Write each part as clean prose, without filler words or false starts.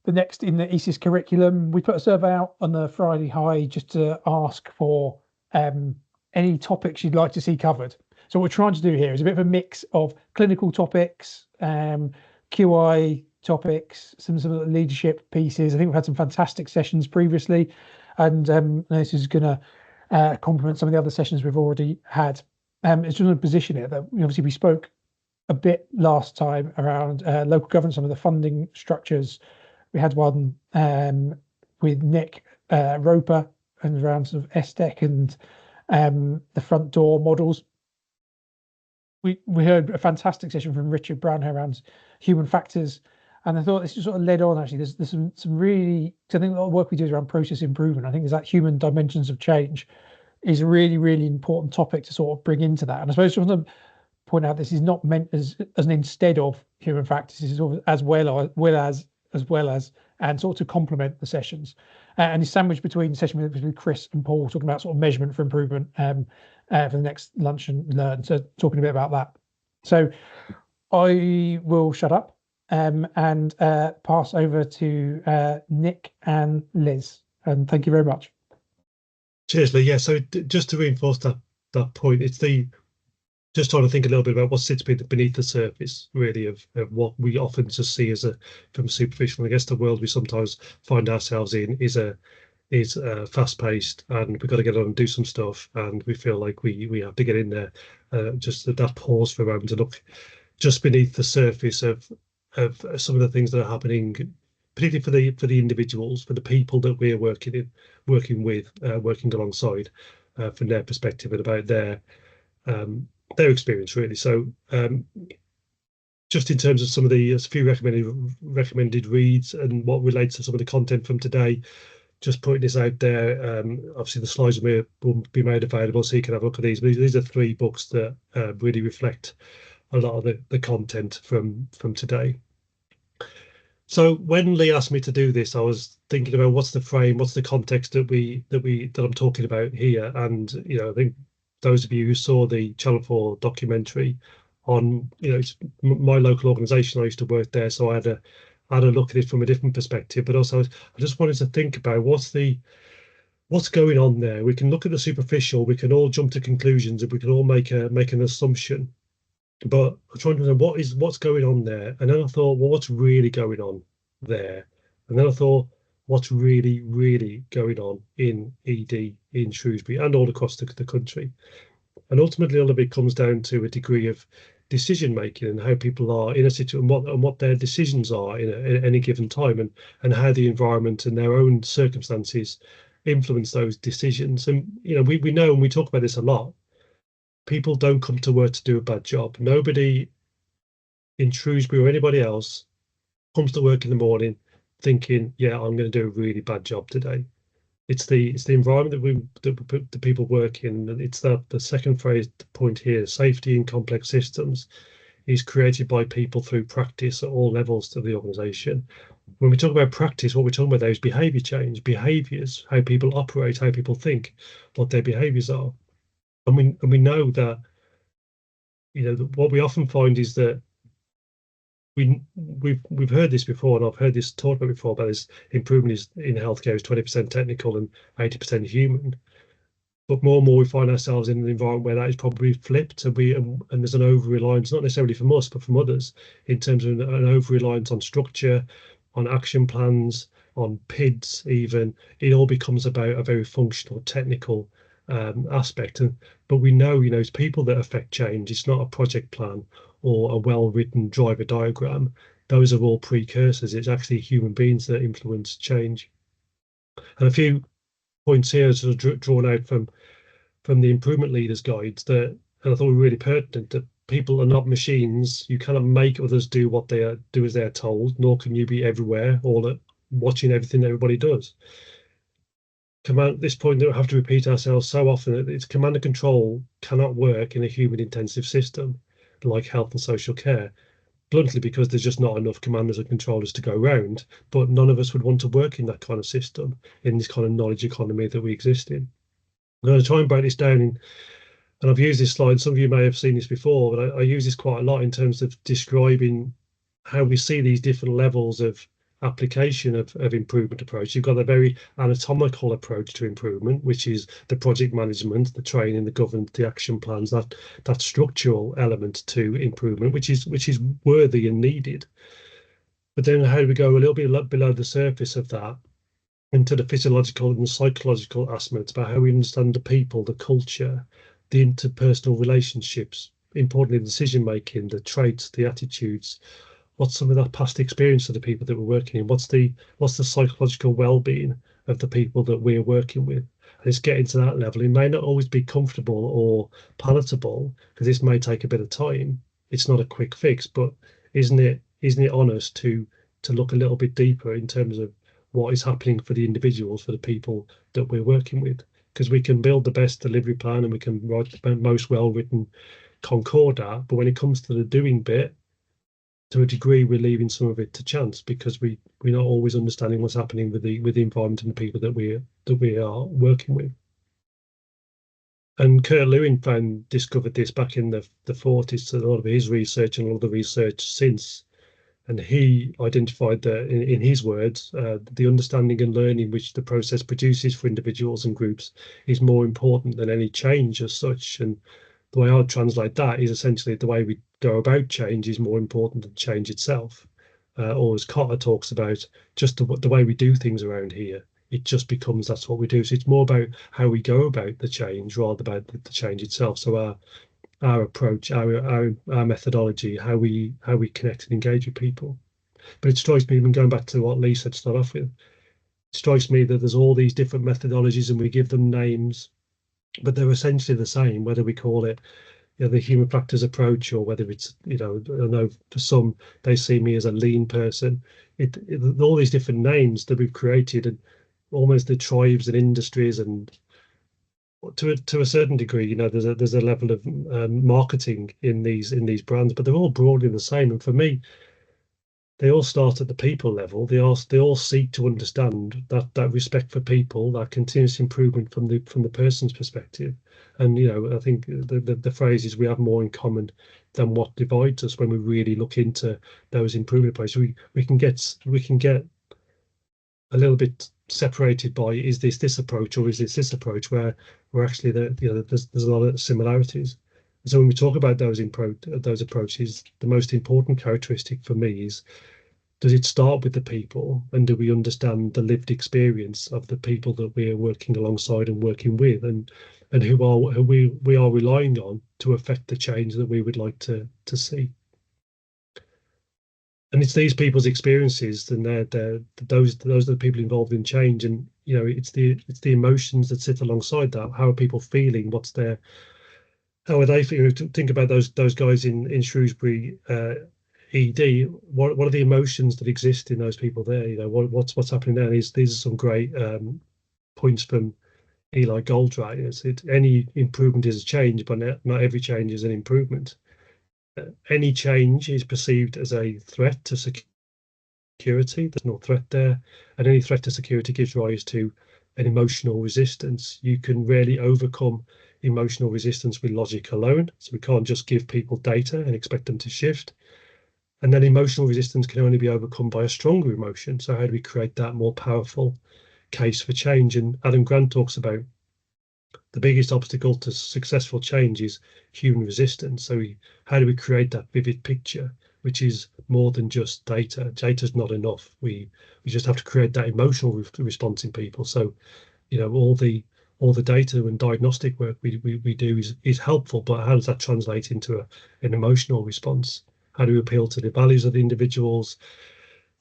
the next in the ECIST curriculum. We put a survey out on the Friday High just to ask for any topics you'd like to see covered. So what we're trying to do here is a bit of a mix of clinical topics, QI topics, some of the leadership pieces. I think we've had some fantastic sessions previously, and this is going to complement some of the other sessions we've already had. It's just going to position it that obviously we spoke a bit last time around local governance, some of the funding structures. We had one with Nick Roper and around sort of SDEC and the front door models. We heard a fantastic session from Richard Brown around human factors, and I thought this just sort of led on. Actually, there's some really, I think a lot of work we do is around process improvement. I think there's that human dimensions of change is a really, really important topic to sort of bring into that. And I suppose I want to point out this is not meant as an instead of human factors. This is as well as and sort of to complement the sessions. And it's sandwiched between the session with Chris and Paul talking about sort of measurement for improvement for the next lunch and learn. So talking a bit about that. So I will shut up and pass over to Nick and Liz. And thank you very much. Cheers, Lee. Yeah, so just to reinforce that point, it's just trying to think a little bit about what sits beneath the surface, really, of what we often just see as from superficial. I guess the world we sometimes find ourselves in is fast-paced, and we've got to get on and do some stuff, and we feel like we have to get in there. Just that pause for a moment to look just beneath the surface of some of the things that are happening, particularly for the individuals, for the people that we're working alongside, from their perspective and about their experience, really. So just in terms of some of the few recommended reads and what relates to some of the content from today, just putting this out there. Obviously the slides will be made available so you can have a look at these, but these are 3 books that really reflect a lot of the content from today. So when Lee asked me to do this, I was thinking about what's the frame, what's the context that I'm talking about here. And I think those of you who saw the Channel 4 documentary on it's my local organisation, I used to work there, so I had a look at it from a different perspective. But also I just wanted to think about what's going on there. We can look at the superficial, we can all jump to conclusions, and we can all make an assumption. But I'm trying to know what's going on there. And then I thought, well, what's really going on there? And then I thought, what's really, really going on in ED in Shrewsbury and all across the country? And ultimately, all of it comes down to a degree of decision making and how people are in a situation and what their decisions are at any given time, and how the environment and their own circumstances influence those decisions. And we know, and we talk about this a lot, people don't come to work to do a bad job. Nobody in Shrewsbury or anybody else comes to work in the morning thinking, yeah, I'm going to do a really bad job today. It's the environment that the people work in. And it's the second point here: safety in complex systems is created by people through practice at all levels of the organisation. When we talk about practice, what we're talking about there is behaviour change, behaviours, how people operate, how people think, what their behaviours are. And we know that what we often find is that we've heard this before, and I've heard this talked about before, about this improvement in healthcare is 20% technical and 80% human. But more and more we find ourselves in an environment where that is probably flipped, and there's an over-reliance, not necessarily from us, but from others, in terms of an over-reliance on structure, on action plans, on PIDs even. It all becomes about a very functional, technical aspect. But we know, it's people that affect change. It's not a project plan or a well-written driver diagram. Those are all precursors. It's actually human beings that influence change. And a few points here sort of drawn out from the improvement leaders guides that, and I thought were really pertinent, that people are not machines. You cannot make others do what they do as they're told, nor can you be everywhere, all at watching everything everybody does. This point that we have to repeat ourselves so often, that it's command and control cannot work in a human intensive system like health and social care, bluntly because there's just not enough commanders and controllers to go around. But none of us would want to work in that kind of system, in this kind of knowledge economy that we exist in. I'm going to try and break this down and I've used this slide, some of you may have seen this before, but I use this quite a lot in terms of describing how we see these different levels of application of improvement approach. You've got a very anatomical approach to improvement, which is the project management, the training, the governance, the action plans, that structural element to improvement, which is worthy and needed. But then how do we go a little bit below the surface of that into the physiological and the psychological aspects about how we understand the people, the culture, the interpersonal relationships, importantly, the decision making, the traits, the attitudes. What's some of that past experience of the people that we're working in? What's the psychological well-being of the people that we're working with? And it's getting to that level. It may not always be comfortable or palatable because this may take a bit of time. It's not a quick fix, but isn't it on us to look a little bit deeper in terms of what is happening for the individuals, for the people that we're working with? Because we can build the best delivery plan and we can write the most well-written concordat, but when it comes to the doing bit, to a degree, we're leaving some of it to chance because we're not always understanding what's happening with the environment and the people that we are working with. And Kurt Lewin discovered this back in the 40s. So a lot of his research and a lot of the research since, and he identified that in his words, the understanding and learning which the process produces for individuals and groups is more important than any change as such. And the way I would translate that is essentially the way we go about change is more important than change itself. Or as Cotter talks about, just the way we do things around here, it just becomes that's what we do. So it's more about how we go about the change rather than about the change itself. So our approach, our methodology, how we connect and engage with people. But it strikes me, even going back to what Lee said to start off with, it strikes me that there's all these different methodologies and we give them names, but they're essentially the same, whether we call it the human practice approach or whether it's, I know for some, they see me as a lean person. All these different names that we've created and almost the tribes and industries and to a certain degree, there's a level of marketing in these brands, but they're all broadly the same. And for me, they all start at the people level. They all seek to understand that respect for people, that continuous improvement from the person's perspective. And I think the phrase is we have more in common than what divides us when we really look into those improvement approaches. We can get a little bit separated by is this approach or is this approach where we're actually there's a lot of similarities. And so when we talk about those approaches, the most important characteristic for me is, does it start with the people and do we understand the lived experience of the people that we are working alongside and working with and who we are relying on to affect the change that we would like to see. And it's these people's experiences and those are the people involved in change, and it's the emotions that sit alongside that. How are people feeling? How are they feeling? Think about those guys in Shrewsbury ED. What are the emotions that exist in those people there? What's happening there? These are some great points from Eli Goldratt. Any improvement is a change, but not every change is an improvement. Any change is perceived as a threat to security. There's no threat there, and any threat to security gives rise to an emotional resistance. You can rarely overcome emotional resistance with logic alone, so we can't just give people data and expect them to shift. And then emotional resistance can only be overcome by a stronger emotion. So how do we create that more powerful case for change? And Adam Grant talks about the biggest obstacle to successful change is human resistance. So how do we create that vivid picture, which is more than just data? Data is not enough. We just have to create that emotional response in people. So, all the data and diagnostic work we do is helpful, but how does that translate into an emotional response? How do we appeal to the values of the individuals?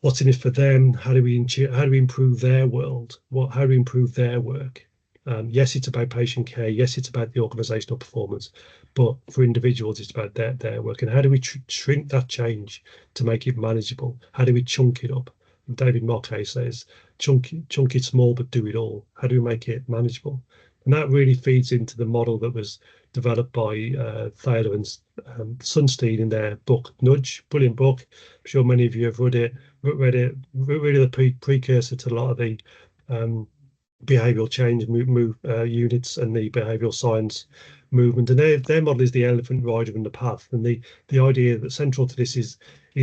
What's in it for them? How do we improve their world? How do we improve their work? Yes, it's about patient care. Yes, it's about the organizational performance, but for individuals, it's about their work. And how do we shrink that change to make it manageable? How do we chunk it up? And David Marquet says, chunk it small, but do it all. How do we make it manageable? And that really feeds into the model that was developed by Thaler and Sunstein in their book Nudge. Brilliant book. I'm sure many of you have read it. Really the precursor to a lot of the behavioral change units and the behavioral science movement, and their model is the elephant rider and the path. And the idea that central to this is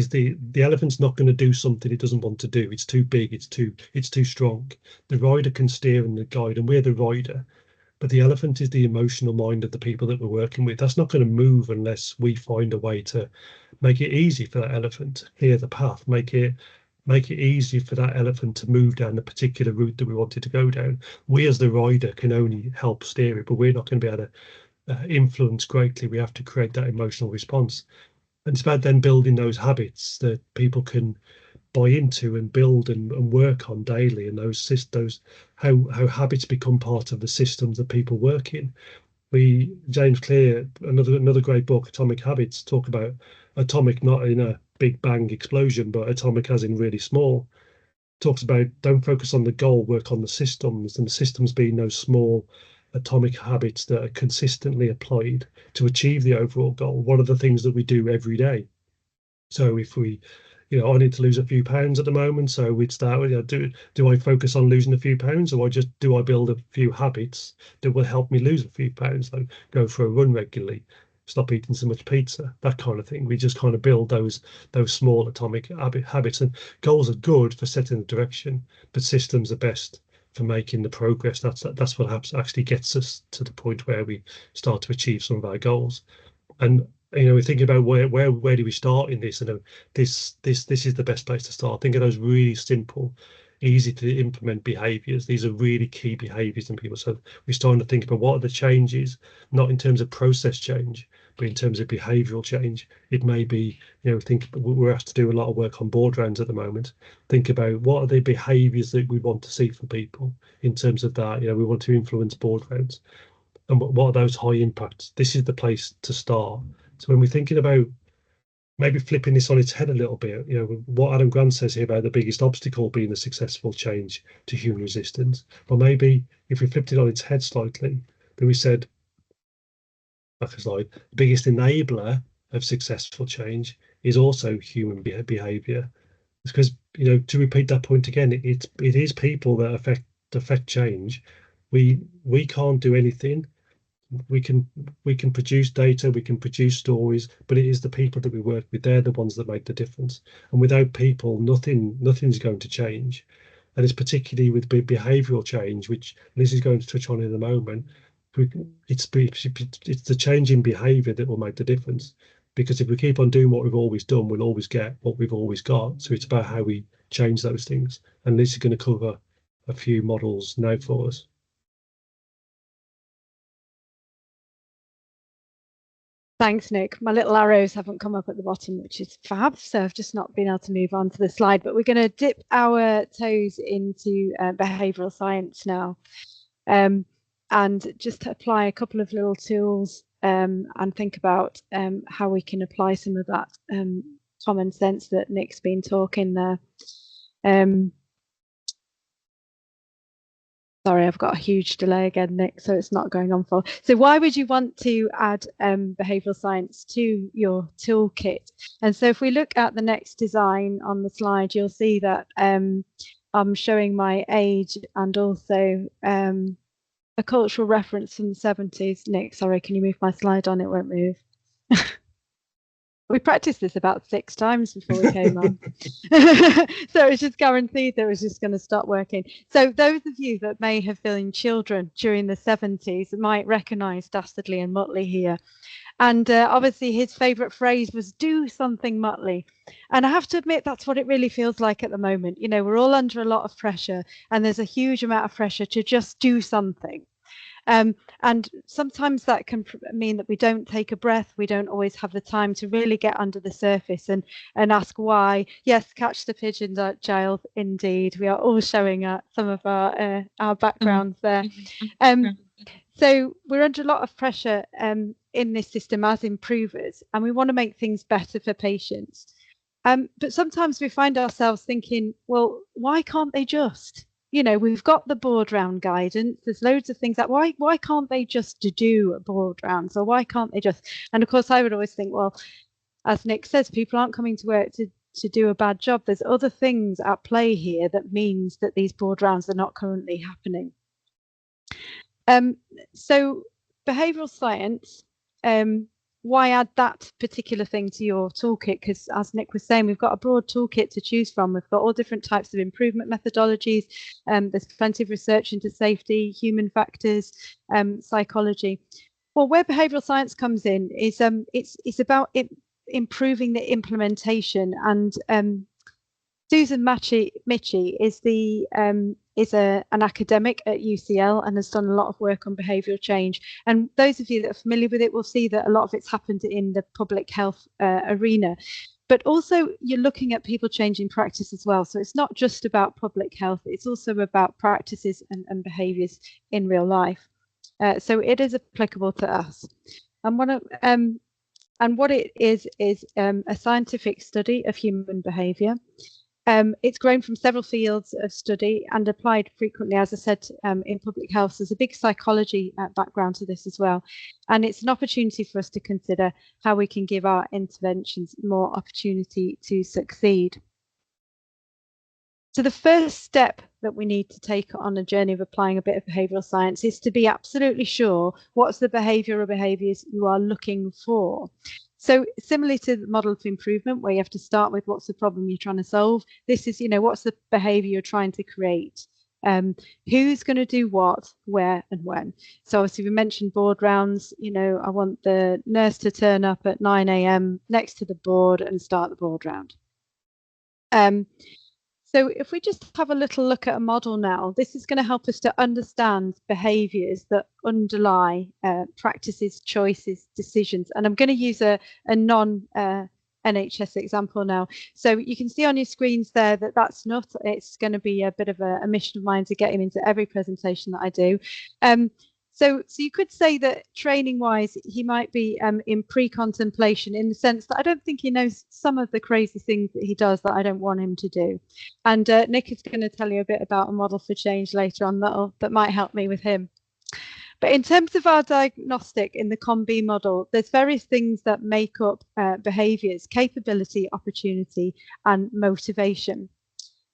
the elephant's not going to do something it doesn't want to do. It's too big, it's too strong. The rider can steer and the guide, and we're the rider. But the elephant is the emotional mind of the people that we're working with. That's not going to move unless we find a way to make it easy for that elephant, clear the path, make it easy for that elephant to move down the particular route that we wanted to go down. We as the rider can only help steer it, but we're not going to be able to influence greatly. We have to create that emotional response. And it's about then building those habits that people can buy into and build and work on daily, and those how habits become part of the systems that people work in. James Clear, another great book, Atomic Habits, talk about atomic not in a big bang explosion, but atomic as in really small. Talks about don't focus on the goal, work on the systems, and the systems being those small atomic habits that are consistently applied to achieve the overall goal. What are the things that we do every day? So if we, I need to lose a few pounds at the moment, so we'd start with, do I focus on losing a few pounds, or do I build a few habits that will help me lose a few pounds, like go for a run regularly, stop eating so much pizza, that kind of thing. We just kind of build those small atomic habits, and goals are good for setting the direction, but systems are best for making the progress. That's what actually gets us to the point where we start to achieve some of our goals. And we're thinking about where do we start in this, and this is the best place to start. Think of those really simple, easy to implement behaviors. These are really key behaviors in people. So we're starting to think about what are the changes, not in terms of process change, but in terms of behavioral change. It may be, we're asked to do a lot of work on board rounds at the moment. Think about what are the behaviors that we want to see from people in terms of that. We want to influence board rounds. And what are those high impacts? This is the place to start. So when we're thinking about maybe flipping this on its head a little bit, what Adam Grant says here about the biggest obstacle being the successful change to human resistance. Well, maybe if we flipped it on its head slightly, then we said, like a slide, the biggest enabler of successful change is also human behavior. It's because, to repeat that point again, it is people that affect change. We can't do anything. We can produce data, we can produce stories, but it is the people that we work with. They're the ones that make the difference. And without people, nothing's going to change. And it's particularly with behavioural change, which Liz is going to touch on in a moment. It's the change in behaviour that will make the difference. Because if we keep on doing what we've always done, we'll always get what we've always got. So it's about how we change those things. And Liz is going to cover a few models now for us. Thanks, Nick. My little arrows haven't come up at the bottom, which is fab. So I've just not been able to move on to the slide, but we're going to dip our toes into behavioural science now, and just apply a couple of little tools and think about how we can apply some of that common sense that Nick's been talking there. Sorry, I've got a huge delay again, Nick, so it's not going on full. So why would you want to add behavioural science to your toolkit? And so if we look at the next design on the slide, you'll see that I'm showing my age and also a cultural reference from the 70s. Nick, sorry, can you move my slide on? It won't move. We practiced this about 6 times before we came on. So it was just guaranteed that it was just going to stop working. So those of you that may have been children during the 70s might recognise Dastardly and Muttley here. And obviously his favourite phrase was "do something, Muttley." And I have to admit, that's what it really feels like at the moment. We're all under a lot of pressure, and there's a huge amount of pressure to just do something. And sometimes that can mean that we don't take a breath. We don't always have the time to really get under the surface and ask why. Yes, catch the pigeon, child. Indeed, we are all showing some of our backgrounds there. So we're under a lot of pressure in this system as improvers, and we want to make things better for patients. But sometimes we find ourselves thinking, well, why can't they just? We've got the board round guidance. There's loads of things that why can't they just do a board round? So why can't they just? And of course, I would always think, well, as Nick says, people aren't coming to work to do a bad job. There's other things at play here that means that these board rounds are not currently happening. So behavioural science, why add that particular thing to your toolkit? Because as Nick was saying, we've got a broad toolkit to choose from. We've got all different types of improvement methodologies. There's plenty of research into safety, human factors, psychology. Well, where behavioural science comes in is it's about improving the implementation. And Susan Michie is an academic at UCL and has done a lot of work on behavioural change. And those of you that are familiar with it will see that a lot of it's happened in the public health arena. But also you're looking at people changing practice as well. So it's not just about public health, it's also about practices and behaviours in real life. So it is applicable to us. And what it is a scientific study of human behaviour. It's grown from several fields of study and applied frequently, as I said, in public health. There's a big psychology background to this as well. And it's an opportunity for us to consider how we can give our interventions more opportunity to succeed. So the first step that we need to take on a journey of applying a bit of behavioural science is to be absolutely sure what's the behaviour or behaviours you are looking for. So similarly to the model of improvement, where you have to start with what's the problem you're trying to solve, this is, what's the behaviour you're trying to create? Who's going to do what, where and when? So obviously we mentioned board rounds. I want the nurse to turn up at 9 a.m. next to the board and start the board round. So if we just have a little look at a model now, this is going to help us to understand behaviours that underlie practices, choices, decisions. And I'm going to use a non-NHS example now. So you can see on your screens there that that's not, it's going to be a bit of a mission of mine to get him into every presentation that I do. So you could say that training-wise, he might be in pre-contemplation, in the sense that I don't think he knows some of the crazy things that he does that I don't want him to do. And Nick is going to tell you a bit about a model for change later on that might help me with him. But in terms of our diagnostic in the COM-B model, there's various things that make up behaviours: capability, opportunity, and motivation.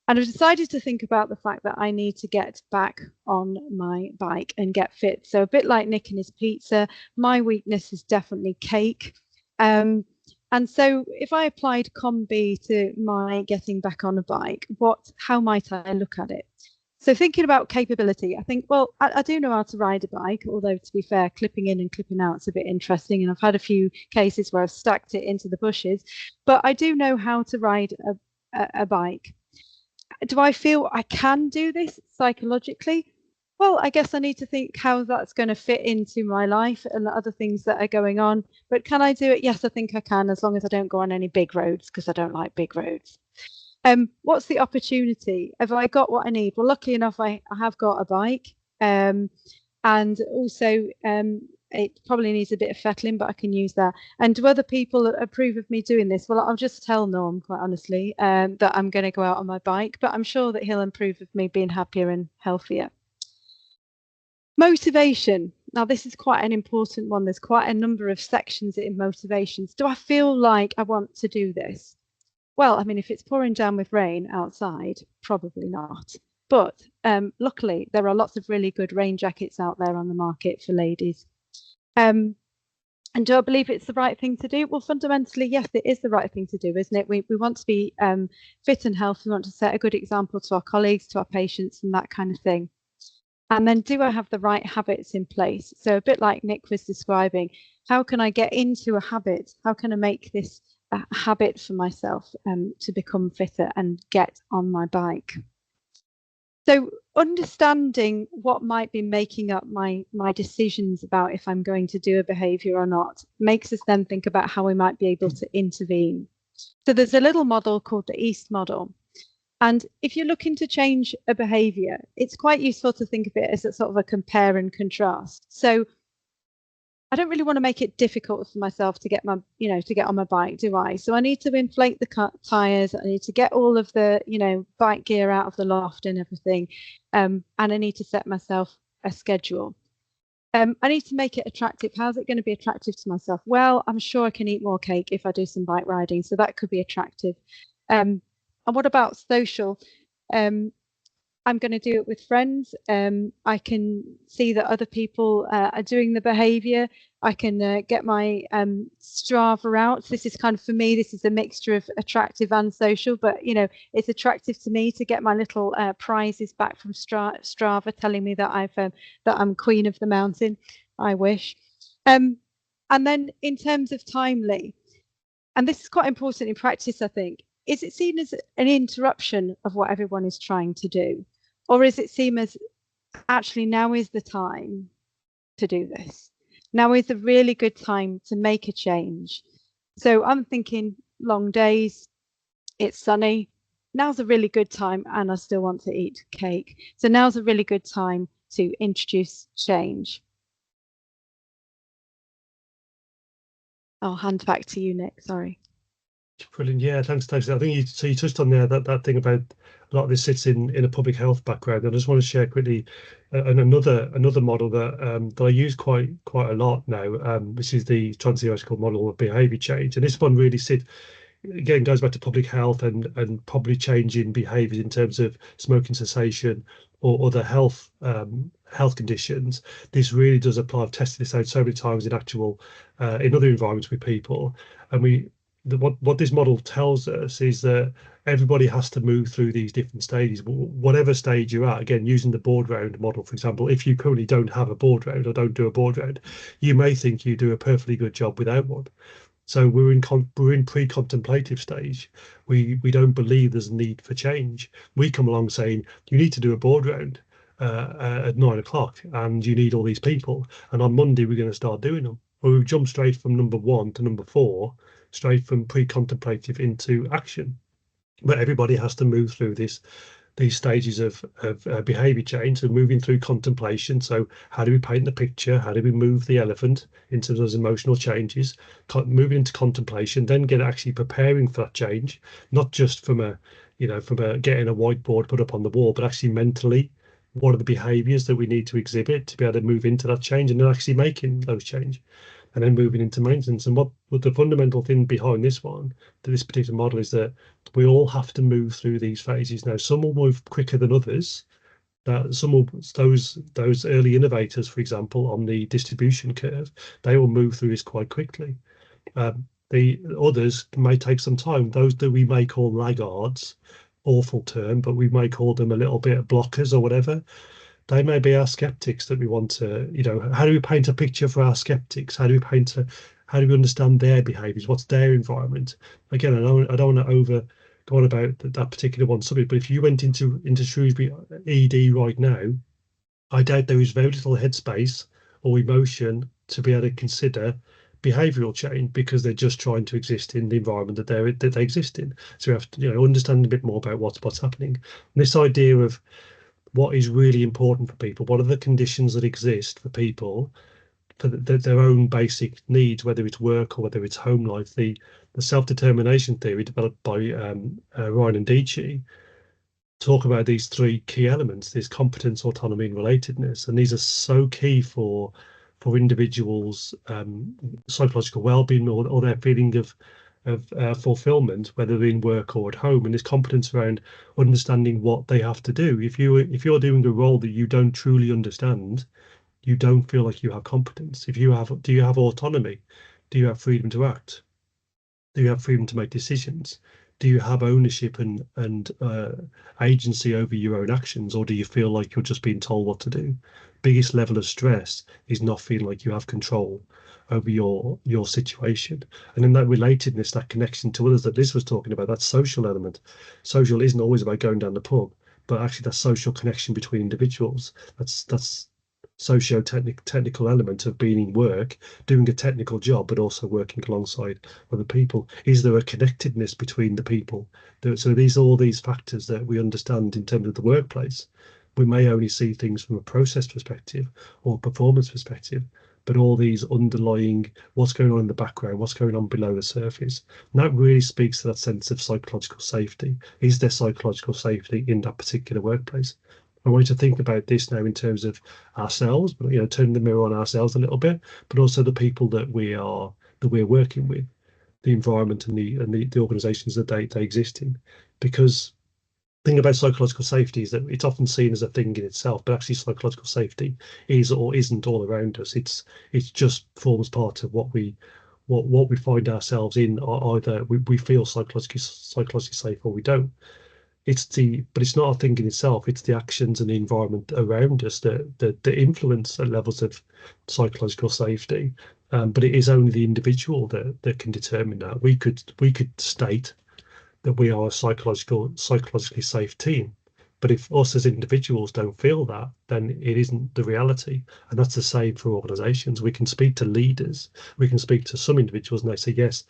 And I've decided to think about the fact that I need to get back on my bike and get fit. So a bit like Nick and his pizza, my weakness is definitely cake. And so if I applied COM-B to my getting back on a bike, how might I look at it? So thinking about capability, I think, well, I do know how to ride a bike, although to be fair, clipping in and clipping out is a bit interesting. And I've had a few cases where I've stacked it into the bushes, but I do know how to ride a bike. Do I feel I can do this psychologically? Well, I guess I need to think how that's going to fit into my life and the other things that are going on. But can I do it? Yes, I think I can, as long as I don't go on any big roads, because I don't like big roads. What's the opportunity? Have I got what I need? Well, luckily enough, I have got a bike. And also, it probably needs a bit of fettling, but I can use that. And do other people approve of me doing this? Well, I'll just tell Norm, quite honestly, that I'm going to go out on my bike, but I'm sure that he'll approve of me being happier and healthier. Motivation. Now, this is quite an important one. There's quite a number of sections in motivations. Do I feel like I want to do this? Well, I mean, if it's pouring down with rain outside, probably not. But luckily, there are lots of really good rain jackets out there on the market for ladies. And do I believe it's the right thing to do? Well, fundamentally, yes, it is the right thing to do, isn't it? We want to be fit and healthy. We want to set a good example to our colleagues, to our patients, and that kind of thing. And then, do I have the right habits in place? So a bit like Nick was describing, how can I get into a habit? How can I make this a habit for myself to become fitter and get on my bike? So understanding what might be making up my decisions about if I'm going to do a behaviour or not makes us then think about how we might be able to intervene. So there's a little model called the ECIST model. And if you're looking to change a behaviour, it's quite useful to think of it as a sort of a compare and contrast. So I don't really want to make it difficult for myself to get on my bike, do I? So I need to inflate the tyres. I need to get all of the, bike gear out of the loft and everything. And I need to set myself a schedule. I need to make it attractive. How's it going to be attractive to myself? Well, I'm sure I can eat more cake if I do some bike riding. So that could be attractive. And what about social? I'm going to do it with friends. I can see that other people are doing the behavior. I can get my Strava out. So this is kind of, for me, this is a mixture of attractive and social, but you know, it's attractive to me to get my little prizes back from Strava telling me that that I'm queen of the mountain. I wish. And then in terms of timely, and this is quite important in practice, I think, is it seen as an interruption of what everyone is trying to do? Or is it seen as actually now is the time to do this? Now is a really good time to make a change. So I'm thinking long days, it's sunny. Now's a really good time, and I still want to eat cake. So now's a really good time to introduce change. I'll hand back to you, Nick. Sorry. Brilliant. Yeah, thanks, Stacey. I think you touched on there that thing about a lot of this sits in a public health background. I just want to share quickly another model that I use quite a lot now, which is the transtheoretical model of behaviour change. And this one really again goes back to public health and probably changing behaviours in terms of smoking cessation or other health conditions. This really does apply. I've tested this out so many times in actual in other environments with people, and what this model tells us is that everybody has to move through these different stages, whatever stage you're at. Again, using the board round model, for example, if you currently don't have a board round or don't do a board round, you may think you do a perfectly good job without one. So we're in pre-contemplative stage. We don't believe there's a need for change. We come along saying you need to do a board round at 9 o'clock, and you need all these people. And on Monday we're going to start doing them. Or we jump straight from number 1 to number 4, straight from pre-contemplative into action. But everybody has to move through these stages of behavior change. So moving through contemplation. So how do we paint the picture? How do we move the elephant into those emotional changes? Moving into contemplation, then actually preparing for that change, not just from getting a whiteboard put up on the wall, but actually mentally, what are the behaviors that we need to exhibit to be able to move into that change, and then actually making those change, and then moving into maintenance. And what the fundamental thing behind this particular model is that we all have to move through these phases. Now, some will move quicker than others. Those early innovators, for example, on the distribution curve, they will move through this quite quickly. The others may take some time. Those that we may call laggards, awful term, but we may call them a little bit of blockers or whatever. They may be our skeptics that we want to, how do we paint a picture for our skeptics? How do we understand their behaviours? What's their environment? Again, I don't want to go on about that particular one subject, but if you went into Shrewsbury ED right now, I doubt there is very little headspace or emotion to be able to consider behavioural change, because they're just trying to exist in the environment that they exist in. So we have to understand a bit more about what's happening. And this idea of what is really important for people, what are the conditions that exist for people for their own basic needs, whether it's work or whether it's home life. The self-determination theory developed by Ryan and Dietschy talk about these 3 key elements: there's competence, autonomy, and relatedness. And these are so key for individuals' psychological well-being or their feeling of fulfillment, whether in work or at home. And this competence around understanding what they have to do. If you're doing a role that you don't truly understand, you don't feel like you have competence. Do you have autonomy? Do you have freedom to act? Do you have freedom to make decisions? Do you have ownership and agency over your own actions, or do you feel like you're just being told what to do? Biggest level of stress is not feeling like you have control over your situation. And then that relatedness, that connection to others that Liz was talking about, that social element. Social isn't always about going down the pub, but actually that social connection between individuals. That's socio-technical element of being in work, doing a technical job, but also working alongside other people. Is there a connectedness between the people? So all these factors that we understand in terms of the workplace. We may only see things from a process perspective or performance perspective, but all these underlying, what's going on in the background, what's going on below the surface. And that really speaks to that sense of psychological safety. Is there psychological safety in that particular workplace? I want you to think about this now in terms of ourselves, but turning the mirror on ourselves a little bit, but also the people that we're working with, the environment and the organisations that they exist in, because thing about psychological safety is that it's often seen as a thing in itself, but actually psychological safety is or isn't all around us. It's just forms part of what we find ourselves in. Either we feel psychologically safe or we don't. But it's not a thing in itself. It's the actions and the environment around us that influence the levels of psychological safety. But it is only the individual that can determine that. We could state that we are a psychologically safe team. But if us as individuals don't feel that, then it isn't the reality. And that's the same for organizations. We can speak to leaders, we can speak to some individuals and they say, yes,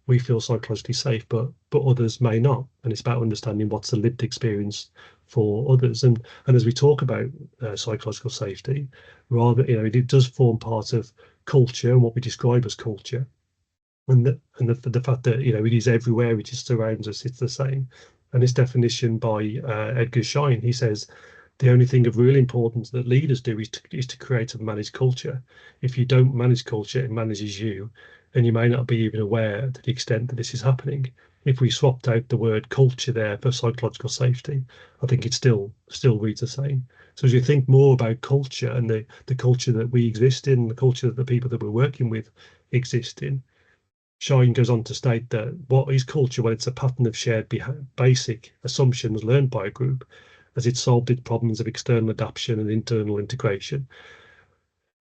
we feel psychologically safe, but others may not. And it's about understanding what's the lived experience for others. And as we talk about psychological safety, rather, it does form part of culture and what we describe as culture. And the fact that it is everywhere, it just surrounds us, it's the same. And this definition by Edgar Schein, he says the only thing of real importance that leaders do is to create and manage culture. If you don't manage culture, it manages you, and you may not be even aware to the extent that this is happening. If we swapped out the word culture there for psychological safety, I think it still reads the same. So as you think more about culture and the culture that we exist in, the culture that the people that we're working with exist in, Schein goes on to state that what is culture? Well, it's a pattern of shared basic assumptions learned by a group as it solved its problems of external adaptation and internal integration,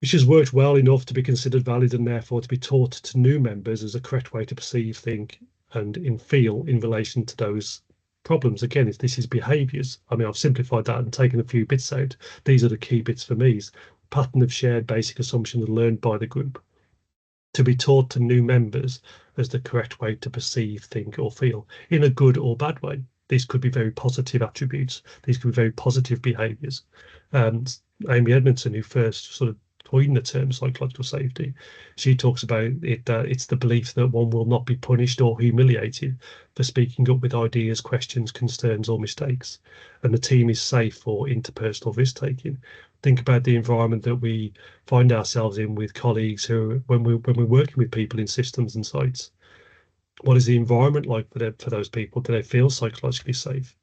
which has worked well enough to be considered valid and therefore to be taught to new members as a correct way to perceive, think, and feel in relation to those problems. Again, this is behaviours. I mean, I've simplified that and taken a few bits out. These are the key bits for me. Pattern of shared basic assumptions learned by the group, to be taught to new members as the correct way to perceive, think, or feel in a good or bad way. These could be very positive attributes. These could be very positive behaviours. Amy Edmondson, who first sort of coined the term psychological safety, she talks about it that it's the belief that one will not be punished or humiliated for speaking up with ideas, questions, concerns, or mistakes, and the team is safe for interpersonal risk taking. Think about the environment that we find ourselves in with colleagues who, when we're working with people in systems and sites, what is the environment like for those people? Do they feel psychologically safe?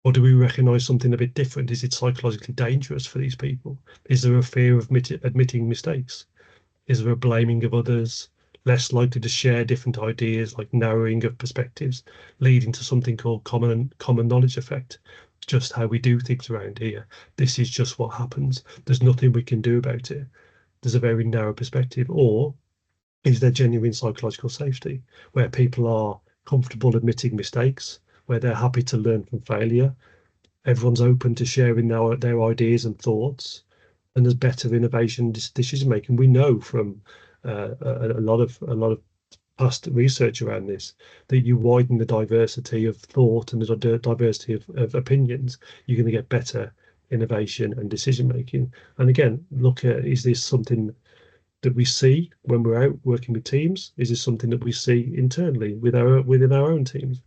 Or do we recognise something a bit different? Is it psychologically dangerous for these people? Is there a fear of admitting mistakes? Is there a blaming of others? Less likely to share different ideas, like narrowing of perspectives, leading to something called common knowledge effect. Just how we do things around here. This is just what happens. There's nothing we can do about it. There's a very narrow perspective. Or is there genuine psychological safety, where people are comfortable admitting mistakes, where they're happy to learn from failure, everyone's open to sharing their ideas and thoughts, and there's better innovation decision making. We know from a lot of past research around this that you widen the diversity of thought and the diversity of opinions, you're going to get better innovation and decision making. And again, look at, is this something that we see when we're out working with teams? Is this something that we see internally within our own teams?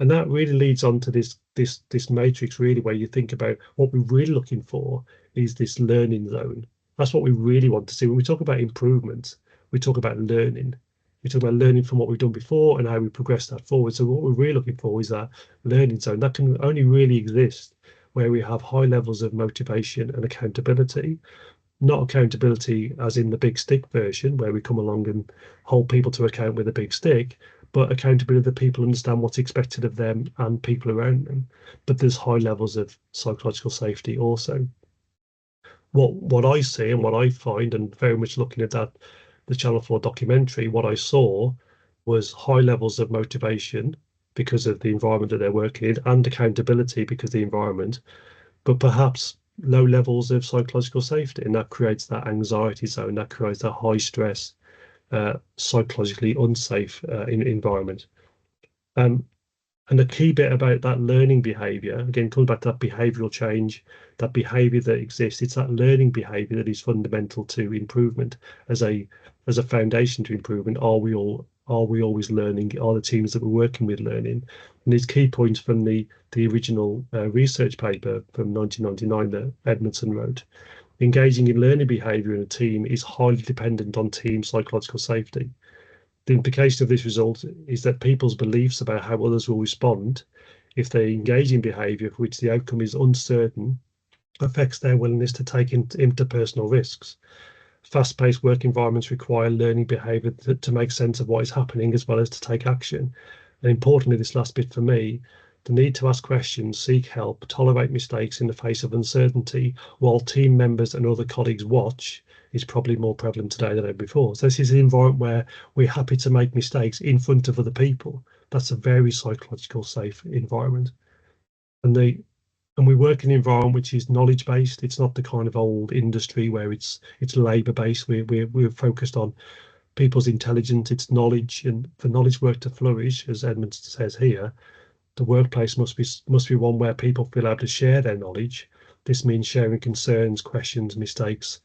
And that really leads on to this matrix, really, where you think about what we're really looking for is this learning zone. That's what we really want to see. When we talk about improvement, we talk about learning. We talk about learning from what we've done before and how we progress that forward. So what we're really looking for is that learning zone. That can only really exist where we have high levels of motivation and accountability. Not accountability as in the big stick version, where we come along and hold people to account with a big stick, but accountability that people understand what's expected of them and people around them. But there's high levels of psychological safety also. What I see and what I find, and very much looking at the Channel 4 documentary, what I saw was high levels of motivation because of the environment that they're working in, and accountability because of the environment, but perhaps low levels of psychological safety, and that creates that anxiety zone, that creates that high stress, psychologically unsafe environment. And the key bit about that learning behavior, again, comes back to that behavioral change, that behavior that exists. It's that learning behavior that is fundamental to improvement as a foundation to improvement. Are we always learning? Are the teams that we're working with learning? And these key points from the original research paper from 1999 that Edmondson wrote. Engaging in learning behavior in a team is highly dependent on team psychological safety. The implication of this result is that people's beliefs about how others will respond if they engage in behaviour for which the outcome is uncertain, affects their willingness to take interpersonal risks. Fast-paced work environments require learning behaviour to make sense of what is happening as well as to take action. And importantly, this last bit for me, the need to ask questions, seek help, tolerate mistakes in the face of uncertainty while team members and other colleagues watch is probably more prevalent today than ever before. So this is an environment where we're happy to make mistakes in front of other people. That's a very psychological safe environment. And we work in an environment which is knowledge based. It's not the kind of old industry where it's labor based. We're focused on people's intelligence, it's knowledge, and for knowledge work to flourish, as Edmund says here, the workplace must be one where people feel able to share their knowledge. This means sharing concerns, questions, mistakes,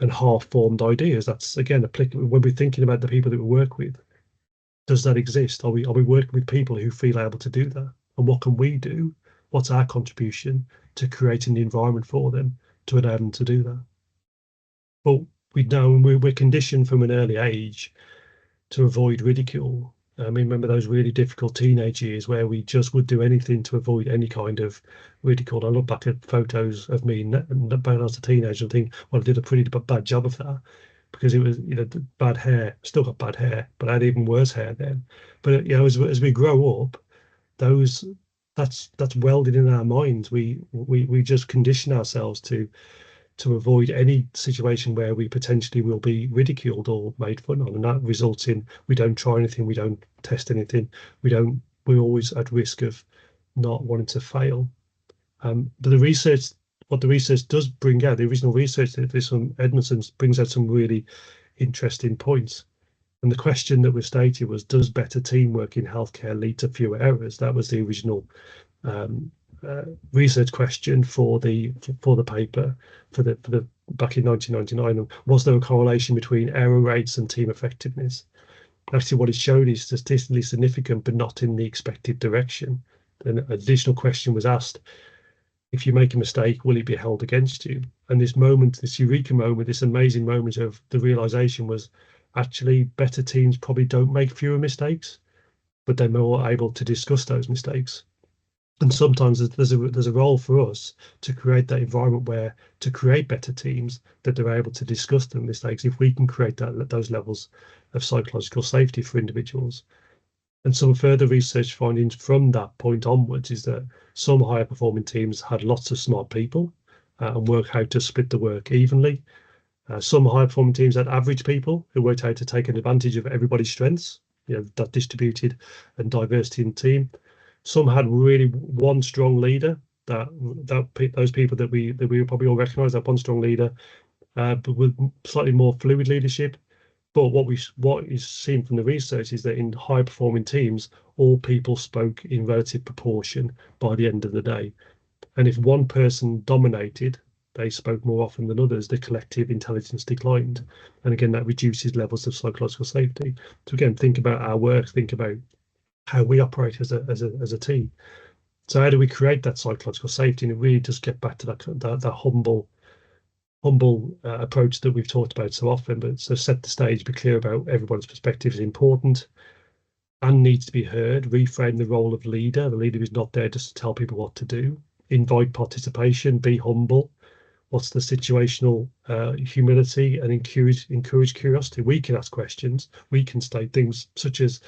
and half-formed ideas. That's again applicable when we're thinking about the people that we work with. Does that exist? Are we working with people who feel able to do that? And what can we do? What's our contribution to creating the environment for them to enable them to do that? But we know we're conditioned from an early age to avoid ridicule. I mean, remember those really difficult teenage years where we just would do anything to avoid any kind of ridicule. I look back at photos of me when I was a teenager and think, well, I did a pretty bad job of that because it was, bad hair. Still got bad hair, but I had even worse hair then. But as we grow up, that's welded in our minds. We just condition ourselves to avoid any situation where we potentially will be ridiculed or made fun of, and that results in we don't try anything, we don't test anything, we're always at risk of not wanting to fail. But what the research does bring out, the original research that this from Edmondson brings out some really interesting points. And the question that was stated was, does better teamwork in healthcare lead to fewer errors? That was the original research question for the paper for the back in 1999. Was there a correlation between error rates and team effectiveness? Actually, what it showed is statistically significant, but not in the expected direction. An additional question was asked: if you make a mistake, will it be held against you? And this moment, this eureka moment, this amazing moment of the realization was actually better teams probably don't make fewer mistakes, but they're more able to discuss those mistakes. And sometimes there's a role for us to create that environment where to create better teams that they're able to discuss the mistakes, if we can create those levels of psychological safety for individuals. And some further research findings from that point onwards is that some higher performing teams had lots of smart people and work how to split the work evenly. Some high performing teams had average people who worked out to take advantage of everybody's strengths, that distributed and diversity in the team. Some had really one strong leader, those people that we probably all recognise, that one strong leader, but with slightly more fluid leadership. But what is seen from the research is that in high performing teams, all people spoke in relative proportion by the end of the day. And if one person dominated, they spoke more often than others, the collective intelligence declined. And again, that reduces levels of psychological safety. So again, think about our work, think about how we operate as a team. So how do we create that psychological safety? And it really does get back to that humble approach that we've talked about so often. But so set the stage, be clear about everyone's perspective is important and needs to be heard. Reframe the role of leader. The leader is not there just to tell people what to do. Invite participation, be humble. What's the situational humility, and encourage curiosity. We can ask questions. We can state things such as,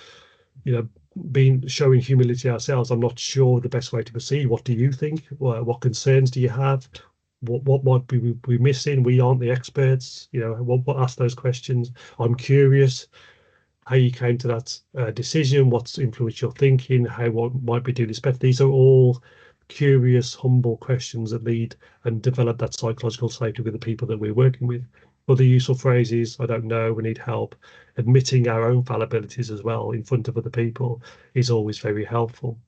showing humility ourselves. I'm not sure the best way to proceed. What do you think? What concerns do you have? What might we missing? We aren't the experts. What ask those questions. I'm curious how you came to that decision. What's influenced your thinking? What might we do this better? These are all curious, humble questions that lead and develop that psychological safety with the people that we're working with. Other useful phrases: I don't know, we need help. Admitting our own fallibilities as well in front of other people is always very helpful.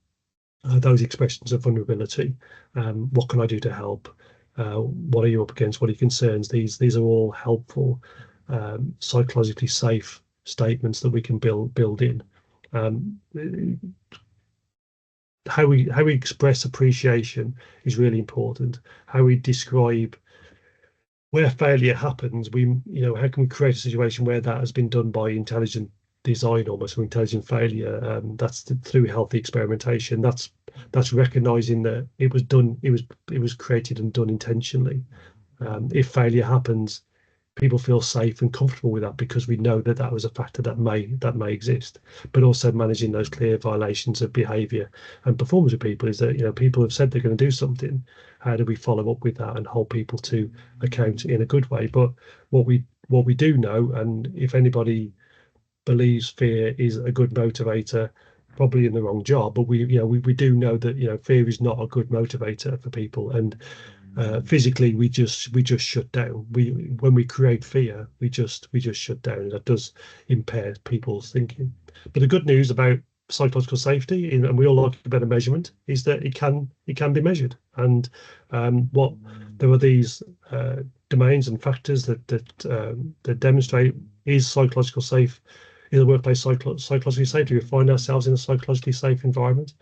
Those expressions of vulnerability. What can I do to help? What are you up against? What are your concerns? These are all helpful, psychologically safe statements that we can build in. How we express appreciation is really important. How we describe where failure happens, how can we create a situation where that has been done by intelligent design almost, or intelligent failure. That's through healthy experimentation. That's recognizing that it was created and done intentionally. If failure happens, people feel safe and comfortable with that because we know that that was a factor that may exist. But also managing those clear violations of behaviour and performance of people is that, you know, people have said they're going to do something. How do we follow up with that and hold people to account in a good way? But what we do know, and if anybody believes fear is a good motivator, probably in the wrong job. But we do know that, you know, fear is not a good motivator for people, and physically we just shut down. When we create fear, we just shut down, and that does impair people's thinking. But the good news about psychological safety, and we all like a better measurement, is that it can be measured. And what there are these domains and factors that demonstrate is psychological safe, is the workplace psychologically safe? Do we find ourselves in a psychologically safe environment?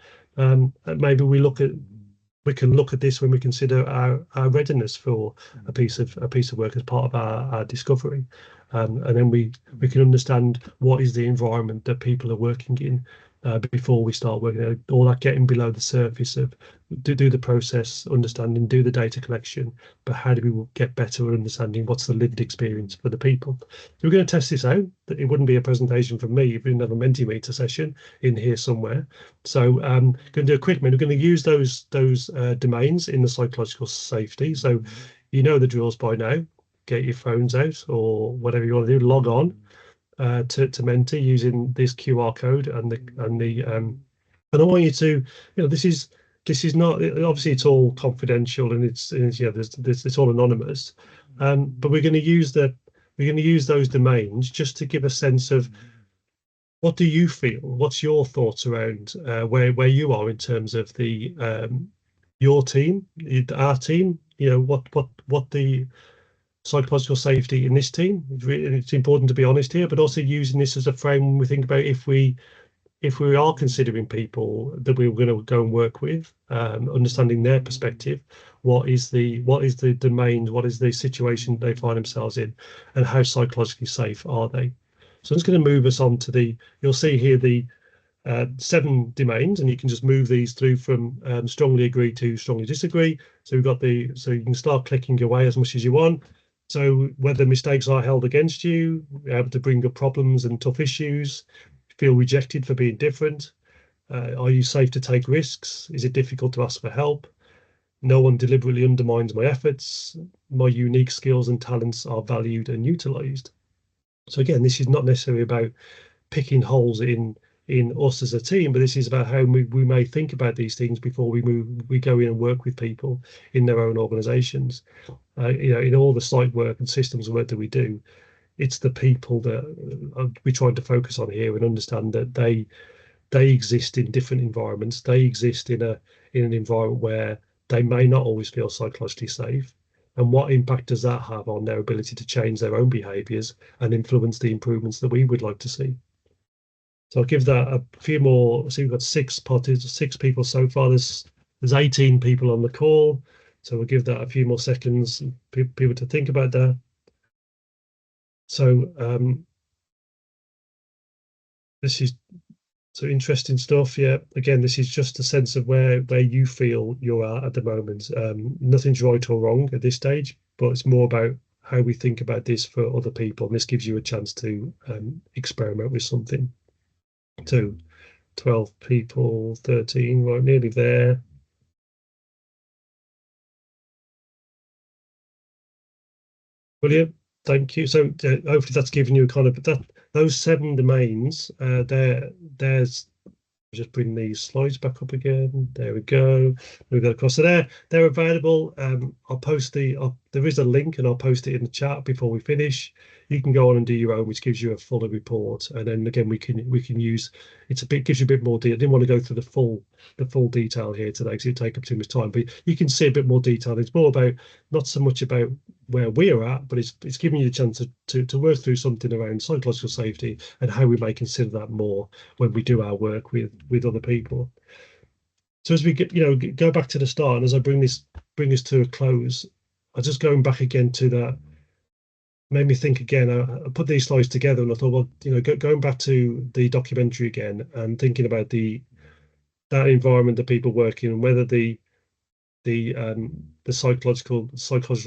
Maybe we can look at this when we consider our readiness for a piece of work as part of our discovery, and then we can understand what is the environment that people are working in before we start working out all that, getting below the surface of do the process understanding, do the data collection, but how do we get better at understanding what's the lived experience for the people. So we're going to test this out. It wouldn't be a presentation from me if we didn't have a Mentimeter session in here somewhere. So going to do a quick minute. We're going to use those domains in the psychological safety. So you know the drills by now. Get your phones out or whatever you want to do, log on to Menti using this QR code and I want you to, you know, this is not, obviously it's all confidential and it's it's all anonymous, but we're going to use those domains just to give a sense of what do you feel, what's your thoughts around where you are in terms of the your team, our team, you know, what the psychological safety in this team. It's important to be honest here, but also using this as a frame when we think about if we are considering people that we were going to go and work with, understanding their perspective, what is the domain, what is the situation they find themselves in, and how psychologically safe are they. So I'm just going to move us on to you'll see here the 7 domains, and you can just move these through from strongly agree to strongly disagree. So we've got so you can start clicking away as much as you want. So whether mistakes are held against you, able to bring up problems and tough issues, feel rejected for being different, are you safe to take risks? Is it difficult to ask for help? No one deliberately undermines my efforts. My unique skills and talents are valued and utilized. So again, this is not necessarily about picking holes in us as a team, but this is about how we may think about these things before we go in and work with people in their own organizations. You know, in all the site work and systems work that we do, it's the people that we're trying to focus on here and understand that they exist in different environments. They exist in an environment where they may not always feel psychologically safe. And what impact does that have on their ability to change their own behaviours and influence the improvements that we would like to see? So I'll give that a few more. So we've got 6 people so far. There's 18 people on the call. So we'll give that a few more seconds, people to think about that. So this is interesting stuff. Yeah, again, this is just a sense of where you feel you are at the moment. Nothing's right or wrong at this stage, but it's more about how we think about this for other people. And this gives you a chance to experiment with something. So 12 people, 13, right, nearly there. Brilliant, thank you. So hopefully that's given you a kind of those 7 domains. There's just bring these slides back up again. There we go. Move that across. So they're available. I'll post there is a link, and I'll post it in the chat before we finish. You can go on and do your own, which gives you a fuller report. And then again, we can use gives you a bit more detail. I didn't want to go through the full detail here today because it'd take up too much time. But you can see a bit more detail. It's more about not so much about where we're at, but it's giving you the chance to work through something around psychological safety and how we may consider that more when we do our work with other people. So as we go back to the start, and as I bring this to a close, I'm just going back again to made me think again. I put these slides together and I thought, well, you know, going back to the documentary again and thinking about that environment that people work in, and whether the psychological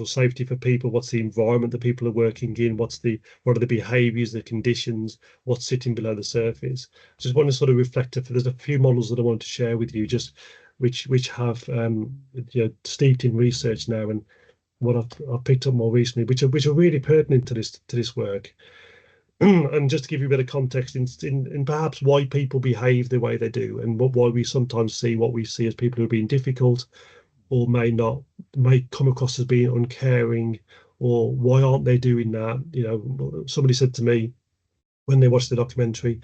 safety for people, what's the environment that people are working in, what are the behaviours, the conditions, what's sitting below the surface. I just want to sort of reflect it. There's a few models that I want to share with you, just which have you know, steeped in research now, and what I've picked up more recently, which are really pertinent to this work. And just to give you a bit of context in perhaps why people behave the way they do, and why we sometimes see what we see as people who are being difficult, or may come across as being uncaring, or why aren't they doing that? You know, somebody said to me when they watched the documentary,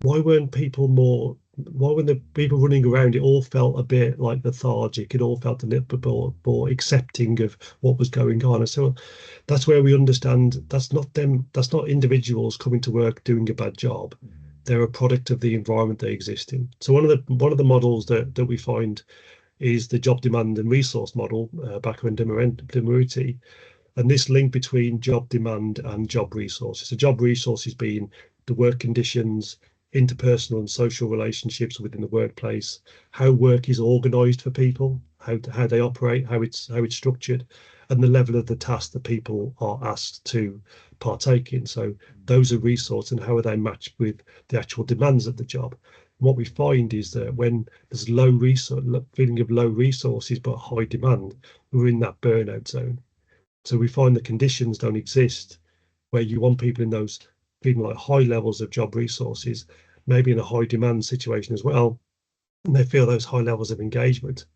why weren't the people running around, it all felt a bit like lethargic, it all felt a little bit more accepting of what was going on. And so that's where we understand that's not individuals coming to work doing a bad job. They're a product of the environment they exist in. So one of the models that we find is the job demand and resource model, Bakker and Demiriti, and this link between job demand and job resources. So job resources being the work conditions, interpersonal and social relationships within the workplace, how work is organised for people, how they operate, how it's structured, and the level of the task that people are asked to partake in. So those are resources, and how are they matched with the actual demands of the job. What we find is that when there's feeling of low resources but high demand, we're in that burnout zone. So we find the conditions don't exist where you want people in those feeling like high levels of job resources, maybe in a high demand situation as well, and they feel those high levels of engagement.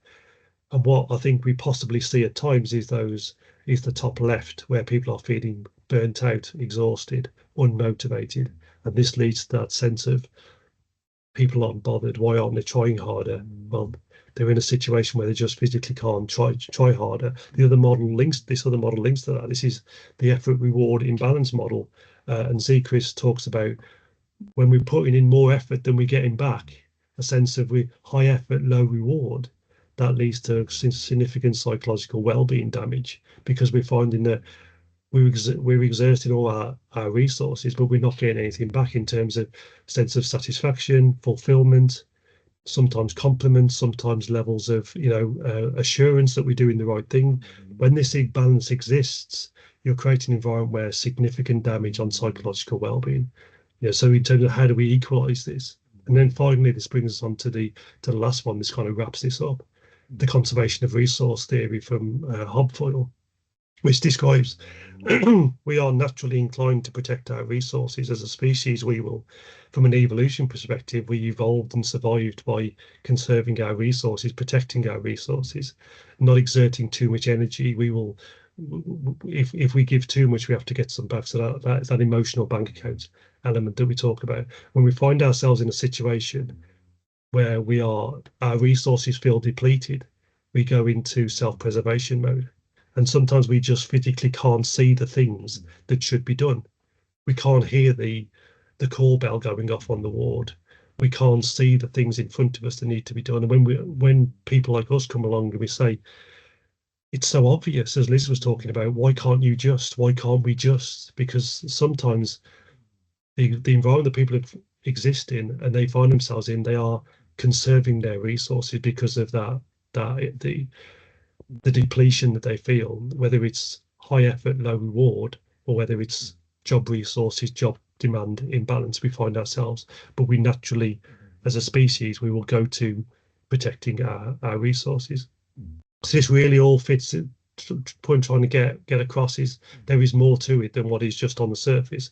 And what I think we possibly see at times is the top left, where people are feeling burnt out, exhausted, unmotivated, and this leads to that sense of people aren't bothered. Why aren't they trying harder? Well, they're in a situation where they just physically can't try harder. This other model links to that. This is the effort reward imbalance model, and ECIST talks about when we're putting in more effort than we're getting back, a sense of high effort, low reward. That leads to significant psychological well-being damage, because we're finding that we're exerting all our resources, but we're not getting anything back in terms of sense of satisfaction, fulfillment, sometimes compliments, sometimes levels of, you know, assurance that we're doing the right thing. When this imbalance exists, you're creating an environment where significant damage on psychological well-being. You know, so in terms of how do we equalize this? And then finally, this brings us on to the last one. This kind of wraps this up. The conservation of resource theory from Hobfoyle, which describes we are naturally inclined to protect our resources as a species. We will, from an evolution perspective, we evolved and survived by conserving our resources, protecting our resources, not exerting too much energy. We will, if we give too much, we have to get some back. So that's that emotional bank account element that we talk about. When we find ourselves in a situation where our resources feel depleted, we go into self-preservation mode. And sometimes we just physically can't see the things that should be done. We can't hear the call bell going off on the ward. We can't see the things in front of us that need to be done. And when people like us come along and we say, it's so obvious, as Liz was talking about, why can't we just? Because sometimes the environment that people exist in and they find themselves in, they are conserving their resources because of the depletion that they feel, whether it's high effort, low reward, or whether it's job resources, job demand imbalance, we find ourselves. But we naturally, as a species, we will go to protecting our resources. So this really all fits. The point trying to get across is there is more to it than what is just on the surface.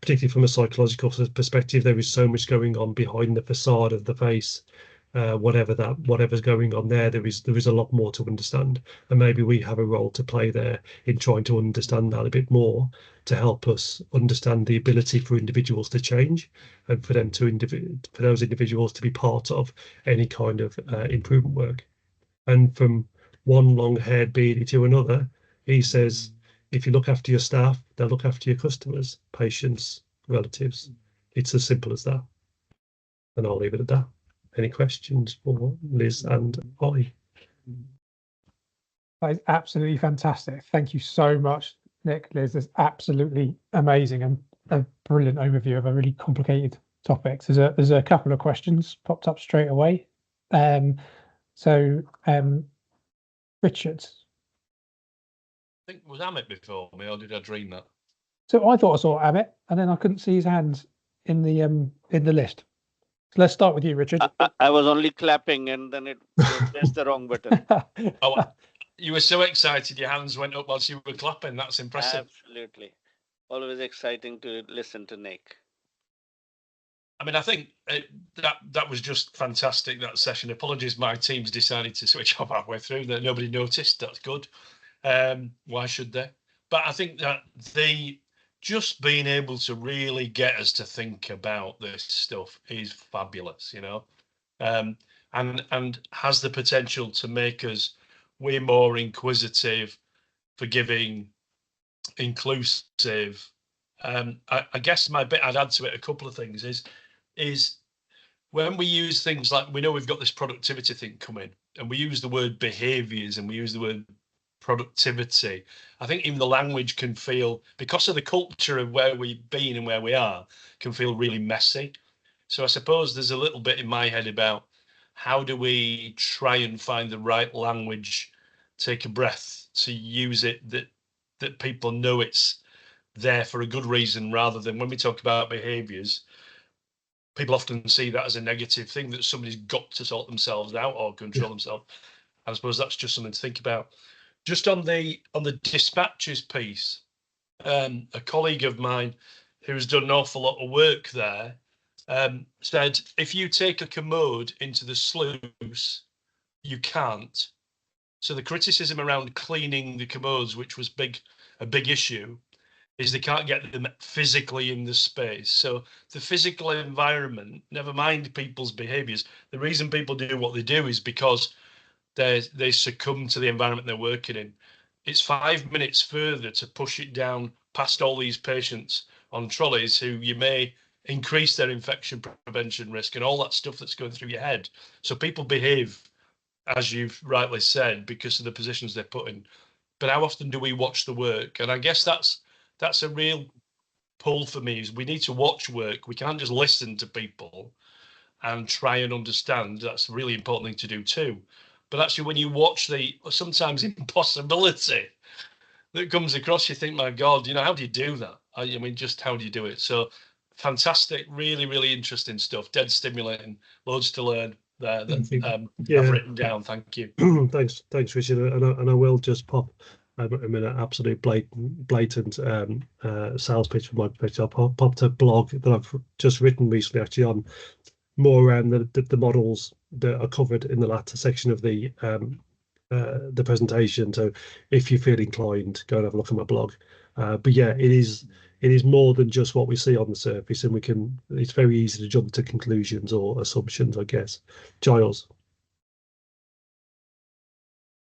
Particularly from a psychological perspective, there is so much going on behind the facade of the face. Whatever's going on there is a lot more to understand, and maybe we have a role to play there in trying to understand that a bit more, to help us understand the ability for individuals to change, and for them for those individuals to be part of any kind of improvement work. And from one long-haired beardy to another, he says, if you look after your staff, they'll look after your customers, patients, relatives. It's as simple as that. And I'll leave it at that. Any questions for Liz and I? That is absolutely fantastic. Thank you so much, Nick, Liz, that's absolutely amazing and a brilliant overview of a really complicated topic. There's a couple of questions popped up straight away. So Richard. I think was Amit before me, or did I dream that? So I thought I saw Amit, and then I couldn't see his hand in the list. So let's start with you, Richard. I was only clapping, and then it pressed the wrong button. Oh, you were so excited, your hands went up whilst you were clapping. That's impressive. Absolutely. Always exciting to listen to Nick. I mean, I think that was just fantastic, that session. Apologies, my team's decided to switch off halfway through. That nobody noticed. That's good. Why should they? But I think that just being able to really get us to think about this stuff is fabulous, you know, and has the potential to make us way more inquisitive, forgiving, inclusive. I guess my bit I'd add to it, a couple of things is when we use things like, we know we've got this productivity thing coming, and we use the word behaviors and we use the word productivity. I think even the language can feel, because of the culture of where we've been and where we are, can feel really messy. So I suppose there's a little bit in my head about how do we try and find the right language, take a breath, to use it that people know it's there for a good reason, rather than when we talk about behaviors, people often see that as a negative thing, that somebody's got to sort themselves out or control themselves. I suppose that's just something to think about. Just on the dispatches piece, a colleague of mine who's done an awful lot of work there said, if you take a commode into the sluice, you can't. So the criticism around cleaning the commodes, which was a big issue, is they can't get them physically in the space. So the physical environment, never mind people's behaviors, the reason people do what they do is because they succumb to the environment they're working in. It's 5 minutes further to push it down past all these patients on trolleys who you may increase their infection prevention risk and all that stuff that's going through your head. So people behave, as you've rightly said, because of the positions they're put in. But how often do we watch the work? And I guess that's a real pull for me, is we need to watch work. We can't just listen to people and try and understand. That's a really important thing to do too. But actually, when you watch the sometimes impossibility that comes across, you think, my God, you know, how do you do that? I mean, just how do you do it? So fantastic, really, really interesting stuff. Dead stimulating, loads to learn there that I've written down. Thank you. Thanks, Richard. And I will just pop a minute, absolute blatant sales pitch from my perspective. I popped a blog that I've just written recently, actually, on more around the models that are covered in the latter section of the presentation. So if you feel inclined, go and have a look at my blog. But yeah, it is more than just what we see on the surface, and it's very easy to jump to conclusions or assumptions, I guess. Giles.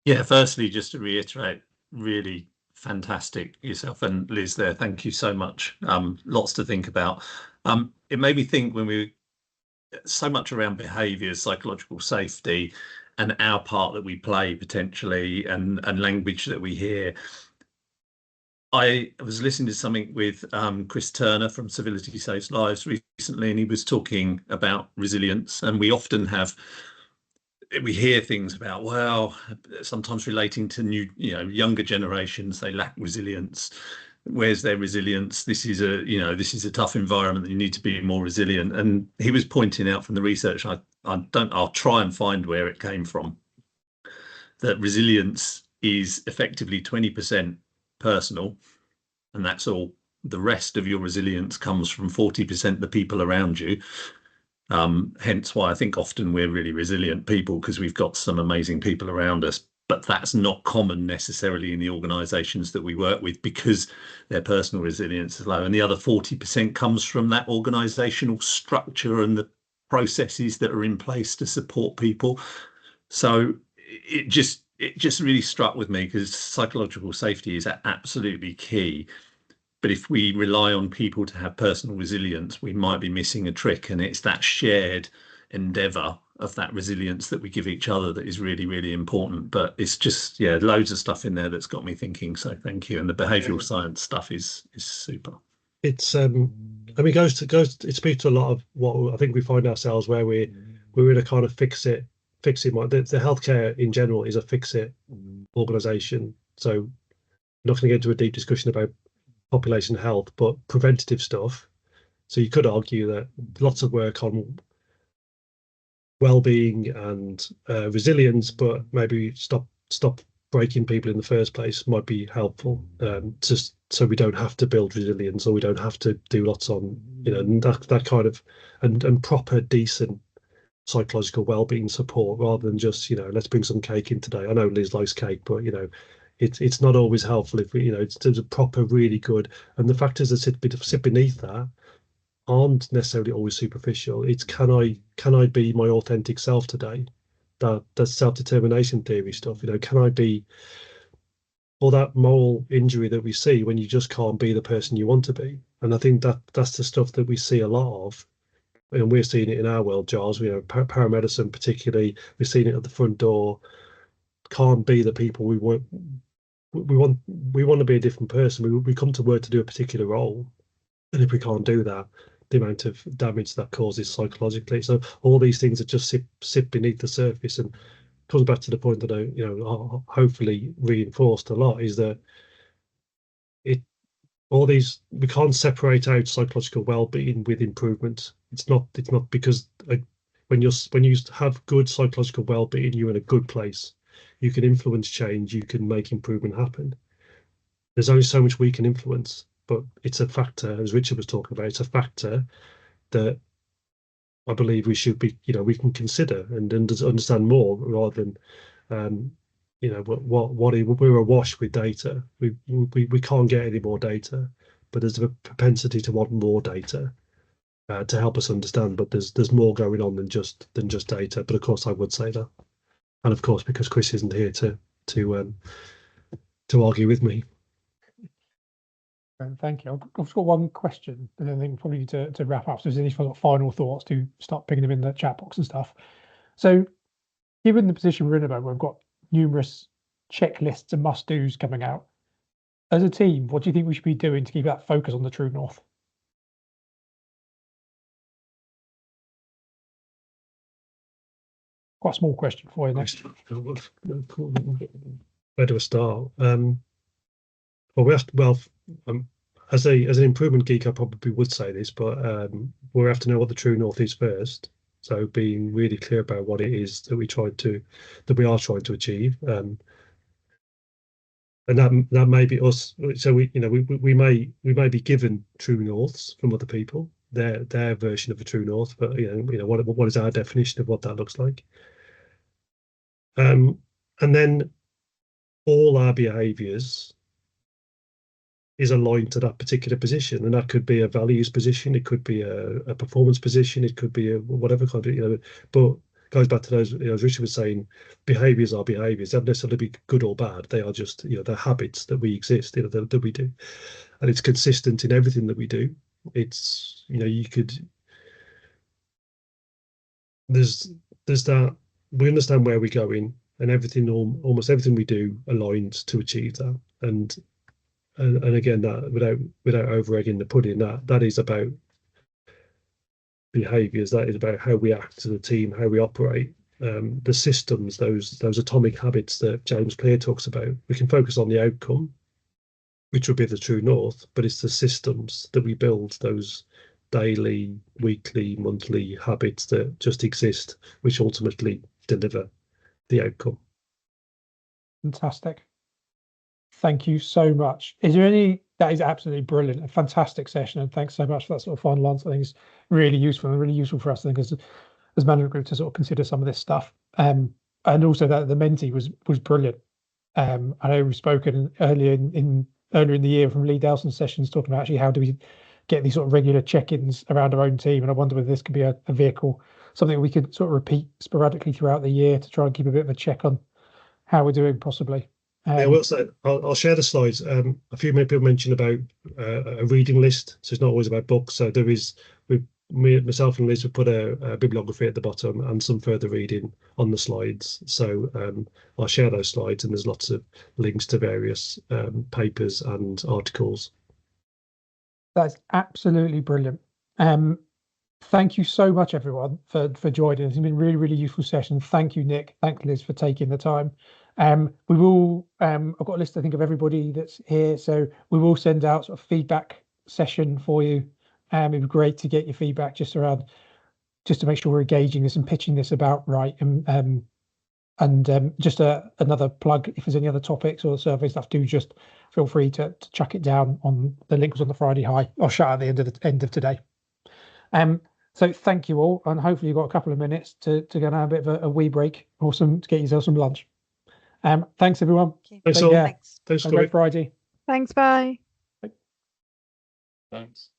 Yeah, firstly, just to reiterate, really fantastic yourself and Liz there. Thank you so much. Lots to think about. It made me think when we so much around behaviours, psychological safety, and our part that we play potentially, and language that we hear. I was listening to something with Chris Turner from Civility Saves Lives recently, and he was talking about resilience. And we often we hear things about, well, sometimes relating to younger generations, they lack resilience. Where's their resilience? This is a tough environment that you need to be more resilient. And he was pointing out from the research, I'll try and find where it came from, that resilience is effectively 20% personal, and that's all. The rest of your resilience comes from 40% the people around you. Hence why I think often we're really resilient people, because we've got some amazing people around us. But that's not common necessarily in the organisations that we work with, because their personal resilience is low. And the other 40% comes from that organisational structure and the processes that are in place to support people. So it just really struck with me, because psychological safety is absolutely key. But if we rely on people to have personal resilience, we might be missing a trick. And it's that shared endeavour that resilience that we give each other that is really, really important. But it's just, yeah, loads of stuff in there that's got me thinking. So thank you. And the behavioural science stuff is super. It's I mean, it speaks to a lot of what I think we find ourselves where we're in a kind of fix it mode. The healthcare in general is a fix it organisation. So I'm not going to get into a deep discussion about population health, but preventative stuff. So you could argue that lots of work on well-being and resilience, but maybe stop breaking people in the first place might be helpful, just so we don't have to build resilience, or we don't have to do lots on, you know, that kind of and proper decent psychological well-being support, rather than just, you know, let's bring some cake in today. I know Liz likes cake, but you know, it's not always helpful if we, you know, it's a proper, really good, and the factors that sit beneath that aren't necessarily always superficial. It's can I be my authentic self today? That's self-determination theory stuff. You know, can I be, all that moral injury that we see when you just can't be the person you want to be? And I think that's the stuff that we see a lot of, and we're seeing it in our world, Giles. You know, paramedicine particularly, we're seeing it at the front door. Can't be the people we want. We want to be a different person. We come to work to do a particular role, and if we can't do that, the amount of damage that causes psychologically. So all these things that just sit beneath the surface, and comes back to the point that I, you know, hopefully reinforced a lot, is that we can't separate out psychological well-being with improvement. It's not because when you have good psychological well-being, you're in a good place. You can influence change. You can make improvement happen. There's only so much we can influence, but it's a factor, as Richard was talking about. It's a factor that I believe we should be, you know, we can consider and understand more, rather than, you know, we're awash with data. We can't get any more data, but there's a propensity to want more data to help us understand. But there's more going on than just data. But of course, I would say that, and of course, because Chris isn't here to argue with me. Thank you. I've just got one question, and I think we probably need to wrap up. So, if there's any final thoughts, to start picking them in the chat box and stuff. So, given the position we're in about, we've got numerous checklists and must-dos coming out. As a team, what do you think we should be doing to keep that focus on the true north? Quite a small question for you next. Where do I start? As an improvement geek, I probably would say this, but we have to know what the true north is first. So being really clear about what it is that we are trying to achieve, and that may be us. So we may be given true norths from other people, their version of a true north, but what is our definition of what that looks like? And then all our behaviours is aligned to that particular position, and that could be a values position, it could be a performance position, it could be a whatever kind of, but it goes back to those, as Richard was saying, behaviours are behaviours. They don't necessarily be good or bad. They are just, they're habits that we exist, that we do, and it's consistent in everything that we do. It's, there's that, we understand where we're going, and almost everything we do aligns to achieve that. And again, that without over egging the pudding, that is about behaviours. That is about how we act as a team, how we operate, the systems, those atomic habits that James Clear talks about. We can focus on the outcome, which would be the true north, but it's the systems that we build, those daily, weekly, monthly habits that just exist, which ultimately deliver the outcome. Fantastic. Thank you so much. That is absolutely brilliant, a fantastic session, and thanks so much for that sort of final answer. I think it's really useful for us, I think, as management group, to sort of consider some of this stuff. And also that the Menti was brilliant. I know we've spoken earlier in the year from Lee Delson's sessions, talking about actually how do we get these sort of regular check-ins around our own team, and I wonder whether this could be a vehicle, something we could sort of repeat sporadically throughout the year to try and keep a bit of a check on how we're doing, possibly. I will say, I'll share the slides. A few people mentioned about a reading list, so it's not always about books. So myself and Liz will put a bibliography at the bottom and some further reading on the slides. So I'll share those slides, and there's lots of links to various papers and articles. That's absolutely brilliant. Thank you so much, everyone, for joining. It's been a really, really useful session. Thank you, Nick. Thank you, Liz, for taking the time. We will. I've got a list, I think, of everybody that's here, so we will send out sort of feedback session for you. It'd be great to get your feedback just to make sure we're engaging this and pitching this about right. And just another plug, if there's any other topics or survey stuff, do just feel free to chuck it down on the link was on the Friday High. I'll shut at the end of today. So thank you all, and hopefully you've got a couple of minutes to go and have a bit of a wee break or to get yourself some lunch. Thanks everyone. Okay. Thanks Take all. care. Thanks, Have a great Friday. Thanks. Bye. Thanks.